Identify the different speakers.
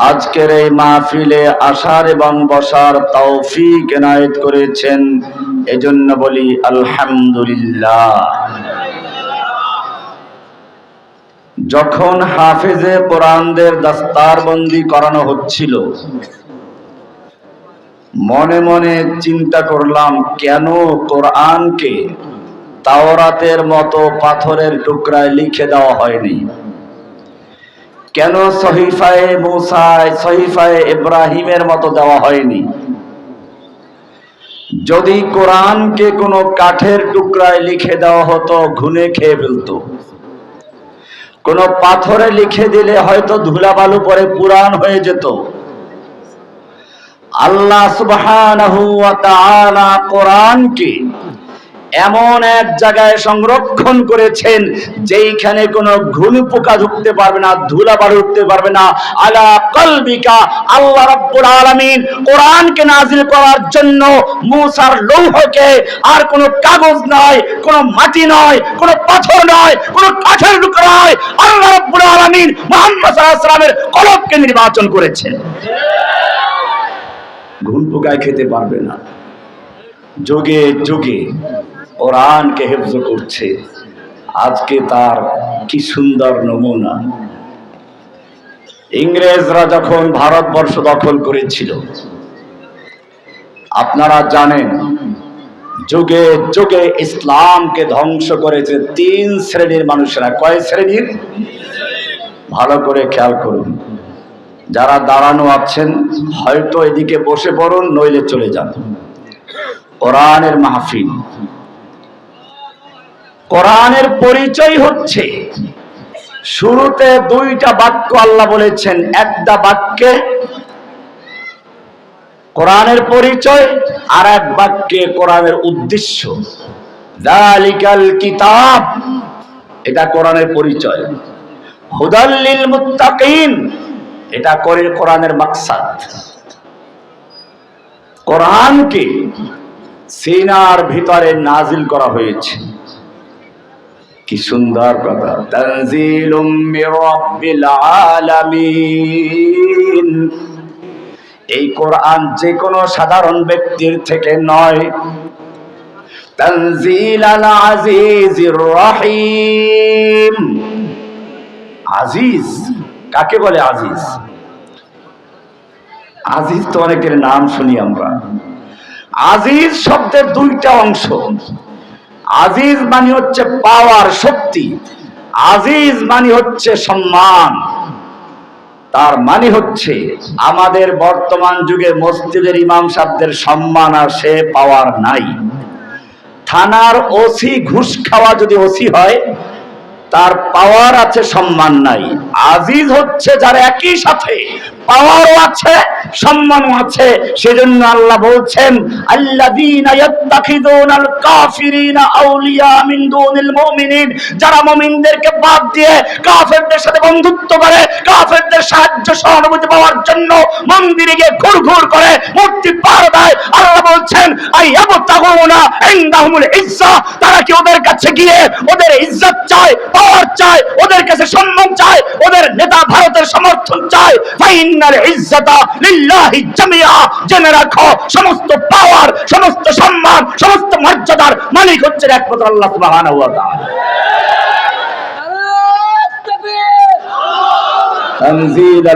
Speaker 1: আজকের এই মাহফিলে আসার এবং বসার তৌফিক এনায়েত করেছেন, এজন্য বলি আলহামদুলিল্লাহ। যখন হাফেজে কোরআনদের দস্তারবন্দি করানো হচ্ছিল, মনে মনে চিন্তা করলাম, কেন কোরআনকে তাওরাতের মতো পাথরের টুকরায় লিখে দেওয়া হয়নি? কেন সহিফায়ে মুসা, সহিফায়ে ইব্রাহিমের মতো দেওয়া হয়নি? যদি কোরআনকে কোনো কাঠের টুকরায় লিখে দেওয়া হতো, ঘুনে খেয়ে ফেলতো। কোনো পাথরে লিখে দিলে হয়তো ধুলাবালু পরে পুরান হয়ে যেত। আল্লাহ সুবহানাহু ওয়া তাআলা কোরআনকে এমন এক জায়গায় সংরক্ষণ করেছেন যেইখানে কোনো ঘুনি পোকা ঢুকতে পারবে না, ধুলাবালু উঠতে পারবে না। আলা কলবিকা, আল্লাহ রাব্বুল আলামিন কোরআনকে নাজিল করার জন্য মুসার লৌহকে, আর কোনো কাগজ নয়, কোনো মাটি নয়, কোনো পাথর নয়, কোনো কাঠের টুকরা নয়, আল্লাহ রাব্বুল আলামিন মুহাম্মদ সাল্লাল্লাহু আলাইহি ওয়াসাল্লামের কলবকে নির্বাচন করেছেন। ঘুন পোকায় খেতে পারবে না। যুগে যুগে কোরআনকে হেফজ করছে। আজকে তার কি সুন্দর নমুনা। ইংরেজরা যখন ভারতবর্ষ দখল করেছিল, আপনারা জানেন, যুগে যুগে ইসলামকে ধ্বংস করেছে তিন শ্রেণীর মানুষেরা। কয় শ্রেণীর? ভালো করে খেয়াল করুন। যারা দাঁড়ানো আছেন হয়তো এদিকে বসে পড়ুন, নইলে চলে যান। কোরআনের মাহফিল, কোরআনের পরিচয় হচ্ছে, শুরুতে দুইটা বাক্য আল্লাহ বলেছেন, একটা বাক্যে কোরআনের পরিচয়, আর এক বাক্যে কোরআনের উদ্দেশ্য। যালিকাল কিতাব, এটা কোরআনের পরিচয়। হুদাল লিল মুত্তাকিন, এটা করে কোরআনের মাকসাদ। কোরআনকে সিনার ভিতরে নাজিল করা হয়েছে। কি সুন্দর কথা! তানজিলুম মির রাব্বিল আলামিন। এই কোরআন যে কোনো সাধারণ ব্যক্তির থেকে নয়। তানজিলাল আজিজির রহিম। আজিজ কাকে বলে? আজিজ, আজিজ তো অনেকের নাম শুনি আমরা। আজিজ শব্দের দুইটা অংশ। আজিজ মানে হচ্ছে পাওয়ার, শক্তি। আজিজ মানে হচ্ছে সম্মান। তার মানে হচ্ছে আমাদের বর্তমান যুগে মসজিদের ইমাম সাহেবদের সম্মান আর সে পাওয়ার নাই। থানার ওসি ঘুষ খাওয়া যদি ওসি হয়, তার পাওয়ার আছে, সম্মান নাই। আজিজ হচ্ছে যার একই সাথে পাওয়ারও আছে, সম্মানও আছে। সেজন্য আল্লাহ বলছেন, আল্লাযীনা ইয়াত্তাখিযুনাল কাফিরিনা আউলিয়া মিন দুনিল মুমিনিন। যারা মুমিনদেরকে বাদ দিয়ে কাফেরদের সাথে বন্ধুত্ব করে, কাফেরদের সাহায্য সহানুভূতি পাওয়ার জন্য মন্দিরে গিয়ে ঘুরঘুর করে, মূর্তি পাহারা দেয়। আল্লাহ বলছেন, আইয়াবতাগুনা ইনদাহুমুল ইজ্জা। তারা কি ওদের কাছে গিয়ে ওদের ইজ্জত চায়, পাওয়ার চায়, ওদের কাছে সম্মান চায়, ওদের নেতা ভারতের সমর্থন চায়? ফাইনাল ইজ্জাতা লিল্লাহি জামিআ। জেনে রাখো, সমস্ত পাওয়ার, সমস্ত সম্মান, সমস্ত মর্যাদার মালিক হচ্ছেন একমাত্র আল্লাহ সুবহানাহু ওয়া তাআলা। তানজিল